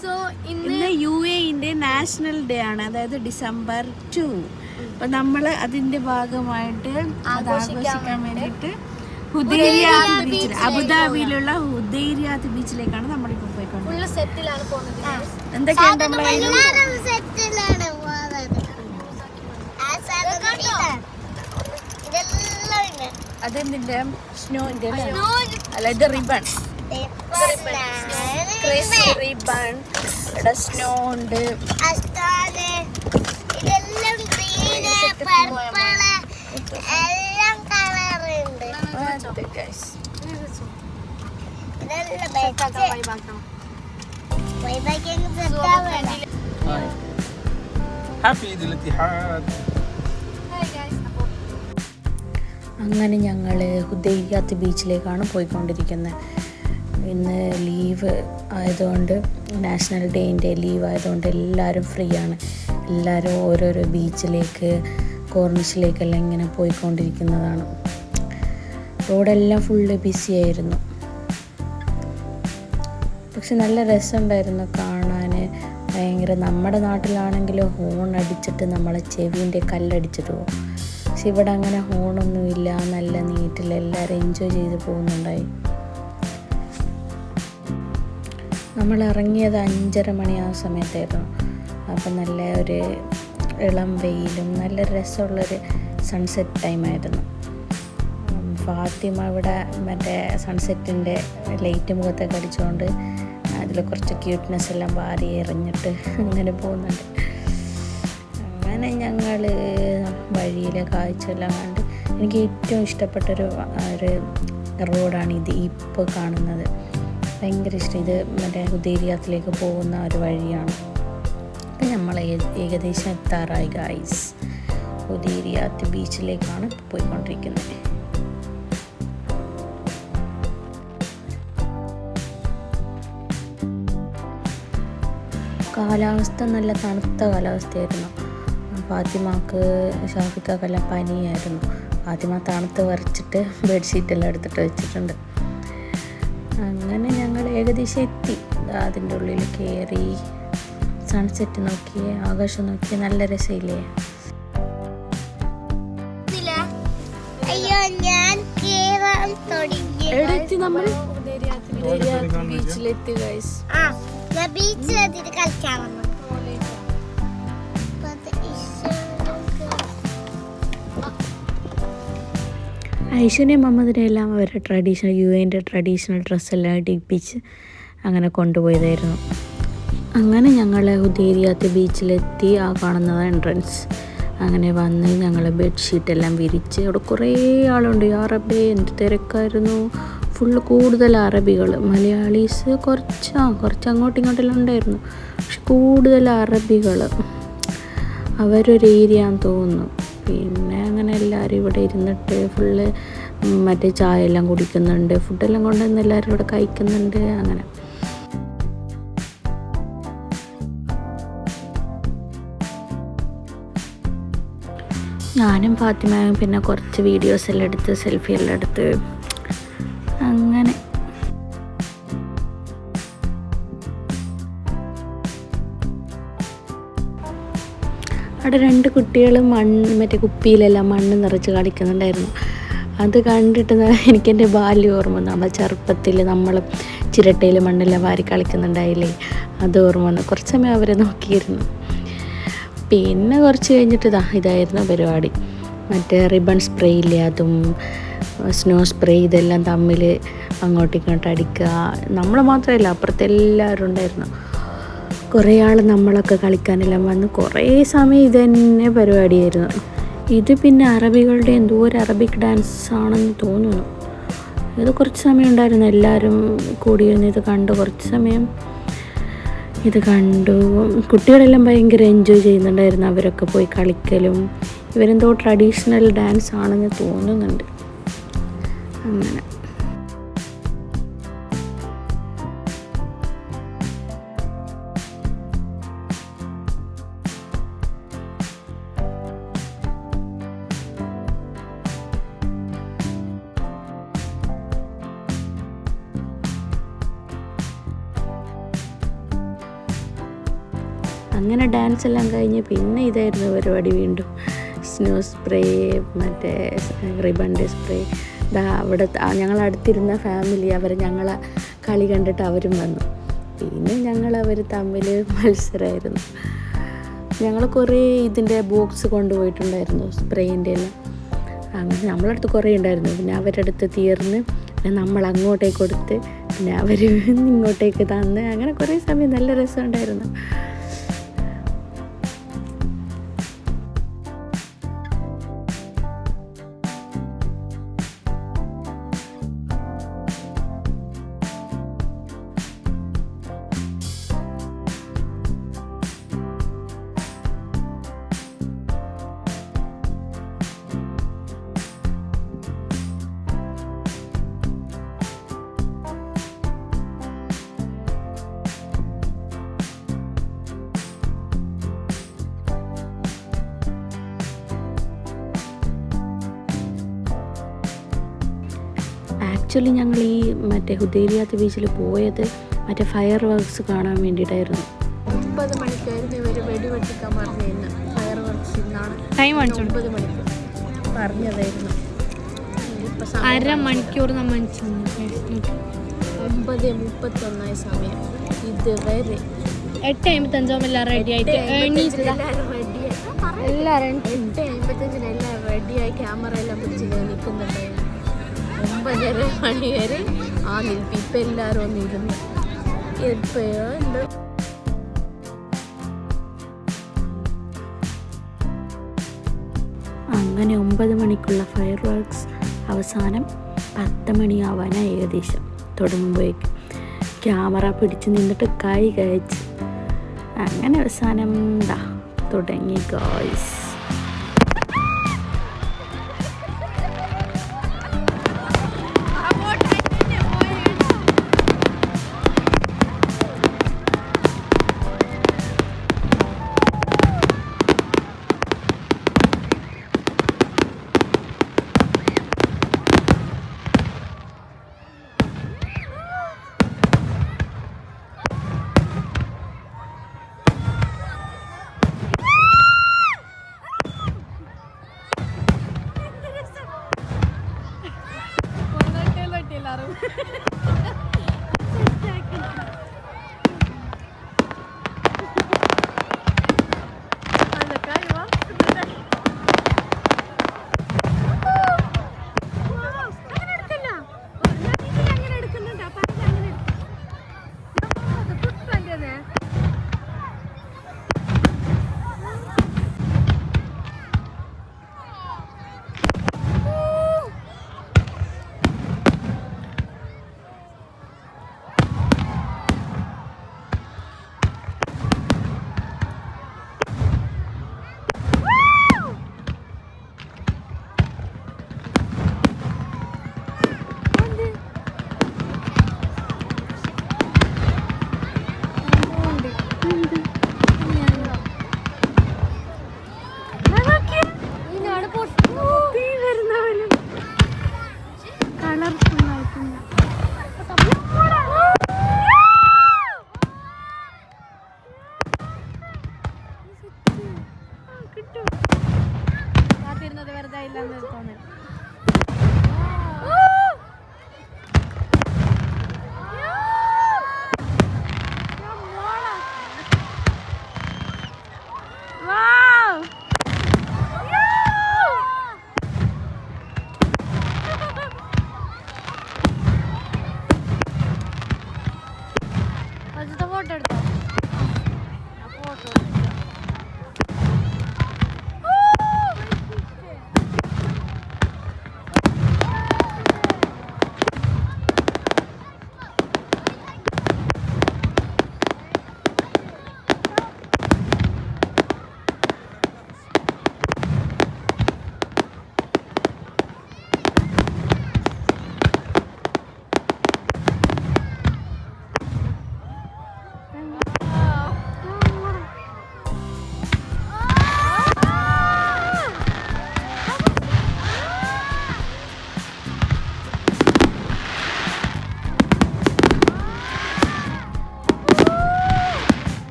So ഇന്ന് UAE national day ആണ്, അതായത് December 2. അപ്പൊ നമ്മള് അതിന്റെ ഭാഗമായിട്ട് ആഘോഷിക്കാൻ വേണ്ടിട്ട് ഹുദൈരിയാത്ത് ബീച്ചിൽ, അബുദാബിയിലുള്ള ഹുദൈരിയാത്ത് ബീച്ചിലേക്കാണ് നമ്മളിപ്പോ പോയിക്കൊണ്ടിരിക്കുന്നത്. എന്തൊക്കെയാണ് അതെന്തിന്റെ സ്നോന്റെ അല്ല, ഇത് റിബൺ, റിബൺ. ഇവിടെ സ്നോ ഉണ്ട്. അങ്ങനെ ഞങ്ങൾ ഹുദൈരിയാത്ത് ബീച്ചിലേക്കാണ് പോയിക്കൊണ്ടിരിക്കുന്നത്. ഇന്ന് ലീവ് ആയതുകൊണ്ട്, നാഷണൽ ഡേൻ്റെ ലീവ് ആയതുകൊണ്ട് എല്ലാവരും ഫ്രീ ആണ്. എല്ലാവരും ഓരോരോ ബീച്ചിലേക്ക്, കോർണിഷിലേക്കെല്ലാം ഇങ്ങനെ പോയിക്കൊണ്ടിരിക്കുന്നതാണ്. റോഡെല്ലാം ഫുള്ള് ബിസി ആയിരുന്നു. പക്ഷെ നല്ല രസമുണ്ടായിരുന്നു കാണാൻ. ഭയങ്കര, നമ്മുടെ നാട്ടിലാണെങ്കിൽ ഹോൺ അടിച്ചിട്ട് നമ്മളെ ചെവിൻ്റെ കല്ലടിച്ചിട്ട് പോകും. പക്ഷെ ഇവിടെ അങ്ങനെ ഹോണൊന്നുമില്ല, നല്ല നീറ്റിൽ എല്ലാവരും എൻജോയ് ചെയ്ത് പോകുന്നുണ്ടായി. നമ്മൾ ഇറങ്ങിയത് 5:30 മണി ആ സമയത്തായിരുന്നു. അപ്പം നല്ല ഒരു ഇളം വെയിലും നല്ല രസമുള്ളൊരു സൺസെറ്റ് ടൈമായിരുന്നു. ഫാത്തിമ ഇവിടെ മറ്റേ സൺസെറ്റിൻ്റെ ലൈറ്റ് മുഖത്തൊക്കെ അടിച്ചുകൊണ്ട് അതിൽ കുറച്ച് ക്യൂട്ട്നെസ് എല്ലാം വാരി എറിഞ്ഞിട്ട് അങ്ങനെ പോകുന്നുണ്ട്. അങ്ങനെ ഞങ്ങൾ വഴിയിലെ കാഴ്ചയെല്ലാം കണ്ട് എനിക്ക് ഏറ്റവും ഇഷ്ടപ്പെട്ടൊരു റോഡാണ് ഇത് ഇപ്പോൾ കാണുന്നത്. ഭയങ്കര ഇഷ്ടം. ഇത് മറ്റേ ഹുദൈരിയാത്തിലേക്ക് പോകുന്ന ഒരു വഴിയാണ്. അപ്പം നമ്മൾ ഏകദേശം എത്താറായി ഗായ്സ്. ഹുദൈരിയാത്ത് ബീച്ചിലേക്കാണ് പോയിക്കൊണ്ടിരിക്കുന്നത്. കാലാവസ്ഥ നല്ല തണുത്ത കാലാവസ്ഥയായിരുന്നു. ഫാത്തിമാക്ക്, ഷാഫിക്കെല്ലാം പനിയായിരുന്നു. ഫാത്തിമ തണുത്ത് വരച്ചിട്ട് ബെഡ്ഷീറ്റെല്ലാം എടുത്തിട്ട് വെച്ചിട്ടുണ്ട്. അങ്ങനെ ഞങ്ങൾ ഏകദേശം എത്തി. അതിൻ്റെ ഉള്ളിൽ കയറി സൺസെറ്റ് നോക്കി, ആകാശം നോക്കി, നല്ല രസമില്ലേ? എടുത്തി നമ്മൾ ബീച്ചിലെത്തി ഗൈസ്. ഐഷുവിനെയും മുഹമ്മദിനെയും എല്ലാം അവരുടെ ട്രഡീഷണൽ UAE ട്രഡീഷണൽ ഡ്രസ്സെല്ലാം ഇടിപ്പിച്ച് അങ്ങനെ കൊണ്ടുപോയതായിരുന്നു. അങ്ങനെ ഞങ്ങൾ ഹുദൈരിയാത്ത് ബീച്ചിലെത്തി. ആ കാണുന്നത് എൻട്രൻസ്. അങ്ങനെ വന്ന് ഞങ്ങൾ ബെഡ്ഷീറ്റെല്ലാം വിരിച്ച്, അവിടെ കുറേ ആളുണ്ട്. അറബി എന്ത് തിരക്കായിരുന്നു. ഫുള്ള് കൂടുതൽ അറബികൾ. മലയാളീസ് കുറച്ച് അങ്ങോട്ടും ഇങ്ങോട്ടെല്ലാം ഉണ്ടായിരുന്നു. പക്ഷെ കൂടുതൽ അറബികൾ. അവരൊരു ഏരിയയാന്ന് തോന്നുന്നു. പിന്നെ അങ്ങനെ എല്ലാവരും ഇവിടെ ഇരുന്നിട്ട് ഫുള്ള് മറ്റേ ചായ എല്ലാം കുടിക്കുന്നുണ്ട്. ഫുഡെല്ലാം കൊണ്ടുവന്ന് എല്ലാവരും ഇവിടെ കഴിക്കുന്നുണ്ട്. അങ്ങനെ ഞാനും ഫാത്തിമയും പിന്നെ കുറച്ച് വീഡിയോസ് എല്ലാം എടുത്ത്, സെൽഫി എല്ലാം എടുത്ത് അങ്ങനെ. അവിടെ 2 കുട്ടികൾ മറ്റേ കുപ്പിയിലെല്ലാം മണ്ണ് നിറച്ച് കളിക്കുന്നുണ്ടായിരുന്നു. അത് കണ്ടിട്ട് എനിക്കെൻ്റെ ബാല്യം ഓർമ്മ വന്നു. നമ്മളെ ചെറുപ്പത്തിൽ നമ്മൾ ചിരട്ടയിൽ മണ്ണെല്ലാം വാരി കളിക്കുന്നുണ്ടായില്ലേ, അത് ഓർമ്മ വന്നു. കുറച്ച് സമയം അവരെ നോക്കിയിരുന്നു. പിന്നെ കുറച്ച് കഴിഞ്ഞിട്ട് ഇതായിരുന്നു പരിപാടി. മറ്റേ റിബൺ സ്പ്രേ ഇല്ലേ, അതും സ്നോ സ്പ്രേ, ഇതെല്ലാം തമ്മിൽ അങ്ങോട്ടും ഇങ്ങോട്ടും അടിക്കുക. നമ്മൾ മാത്രമല്ല, അപ്പുറത്ത് എല്ലാവരും ഉണ്ടായിരുന്നു. കുറേ ആൾ നമ്മളൊക്കെ കളിക്കാനെല്ലാം വന്ന് കുറേ സമയം ഇതന്നെ പരിപാടിയായിരുന്നു. ഇത് പിന്നെ അറബികളുടെ എന്തോ ഒരു അറബിക് ഡാൻസ് ആണെന്ന് തോന്നുന്നു. ഇത് കുറച്ച് സമയം ഉണ്ടായിരുന്നു. എല്ലാവരും കൂടിയിരുന്ന് ഇത് കണ്ടു. കുറച്ച് സമയം ഇത് കണ്ടു. കുട്ടികളെല്ലാം ഭയങ്കര എൻജോയ് ചെയ്യുന്നുണ്ടായിരുന്നു. അവരൊക്കെ പോയി കളിക്കലും. ഇവരെന്തോ ട്രഡീഷണൽ ഡാൻസ് ആണെന്ന് തോന്നുന്നുണ്ട്. അങ്ങനെ അങ്ങനെ ഡാൻസ് എല്ലാം കഴിഞ്ഞ് പിന്നെ ഇതായിരുന്നു പരിപാടി. വീണ്ടും സ്നോ സ്പ്രേ, മറ്റേ റിബണിൻ്റെ സ്പ്രേ. അവിടെ ഞങ്ങളടുത്തിരുന്ന ഫാമിലി അവർ ഞങ്ങളെ കളി കണ്ടിട്ട് അവരും വന്നു. പിന്നെ അവർ തമ്മിൽ മത്സരമായിരുന്നു. ഞങ്ങൾ കുറേ ഇതിൻ്റെ ബോക്സ് കൊണ്ടുപോയിട്ടുണ്ടായിരുന്നു, സ്പ്രേയിൻ്റെ എല്ലാം. അങ്ങനെ നമ്മളടുത്ത് കുറേ ഉണ്ടായിരുന്നു. പിന്നെ അവരുടെ അടുത്ത് തീർന്ന് പിന്നെ നമ്മൾ അങ്ങോട്ടേക്ക് കൊടുത്ത് പിന്നെ അവർ ഇങ്ങോട്ടേക്ക് തന്ന് അങ്ങനെ കുറേ സമയം നല്ല രസമുണ്ടായിരുന്നു. ആക്ച്വലി ഞങ്ങൾ ഈ മറ്റേ ഹുദൈബിയത്ത് ബീച്ചിൽ പോയത് മറ്റേ ഫയർ വർക്ക്സ് കാണാൻ വേണ്ടിയിട്ടായിരുന്നു. 9 മണിക്കായിരുന്നു ഇവർ വെടിവെട്ടിക്കാൻ പറഞ്ഞിരുന്നു. ഫയർ വർക്ക്സ് ഇന്നാണ് 9 മണിക്ക് പറഞ്ഞതായിരുന്നു. അരമണിക്കൂർ നമ്മൾ 9:31 സമയം. ഇതുവരെ 8:55 എല്ലാം റെഡി ആയിട്ട് എല്ലാവരും 8:55 എല്ലാം റെഡിയായി ക്യാമറ എല്ലാം പിടിച്ച് നിൽക്കുന്നുണ്ടായിരുന്നു. 9:30 മണി വരെ ആ നിൽപ്പ്. ഇപ്പം എല്ലാവരും ഒന്നിരുന്നു. ഇപ്പോഴോ ഉണ്ട്. അങ്ങനെ 9 മണിക്കുള്ള ഫയർ വർക്ക്സ് അവസാനം 10 മണിയാവാനാണ് ഏകദേശം തുടങ്ങുമ്പോഴേക്കും. ക്യാമറ പിടിച്ച് നിന്നിട്ട് കൈ കഴിച്ച് അങ്ങനെ അവസാനം തുടങ്ങി ഗോയ്സ്.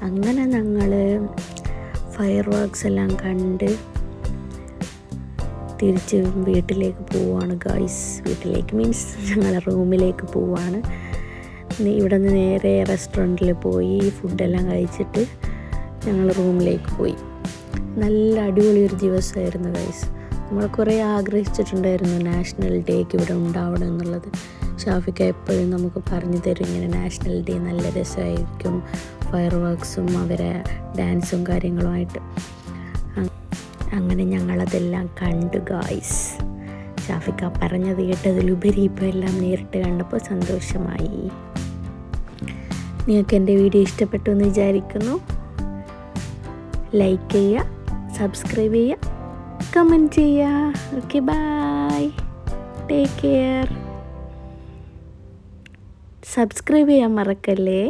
അങ്ങനെ ഞങ്ങൾ ഫയർ വർക്ക്സ് എല്ലാം കണ്ട് തിരിച്ച് വീട്ടിലേക്ക് പോവുകയാണ് ഗൈസ്. വീട്ടിലേക്ക് മീൻസ് ഞങ്ങളെ റൂമിലേക്ക് പോവുകയാണ്. ഇവിടെ നിന്ന് നേരെ റെസ്റ്റോറൻറ്റിൽ പോയി ഫുഡെല്ലാം കഴിച്ചിട്ട് ഞങ്ങൾ റൂമിലേക്ക് പോയി. നല്ല അടിപൊളി ഒരു ദിവസമായിരുന്നു ഗൈസ്. നമ്മൾ കുറേ ആഗ്രഹിച്ചിട്ടുണ്ടായിരുന്നു നാഷണൽ ഡേക്ക് ഇവിടെ ഉണ്ടാവണം എന്നുള്ളത്. ഷാഫിക്ക എപ്പോഴും നമുക്ക് പറഞ്ഞു തരും ഇങ്ങനെ നാഷണൽ ഡേ നല്ല രസമായിരിക്കും, ഫയർ വർക്ക്സും അവരെ ഡാൻസും കാര്യങ്ങളുമായിട്ട്. അങ്ങനെ ഞങ്ങളതെല്ലാം കണ്ടു ഗായ്സ്. ഷാഫിക്ക പറഞ്ഞത് കേട്ടതിലുപരി ഇപ്പോൾ എല്ലാം നേരിട്ട് കണ്ടപ്പോൾ സന്തോഷമായി. നിങ്ങൾക്ക് എൻ്റെ വീഡിയോ ഇഷ്ടപ്പെട്ടു എന്ന് വിചാരിക്കുന്നു. ലൈക്ക് ചെയ്യുക, സബ്സ്ക്രൈബ് ചെയ്യുക, കമൻറ്റ് ചെയ്യുക. Okay, bye, take care. Subscribe ചെയ്യാൻ മറക്കല്ലേ.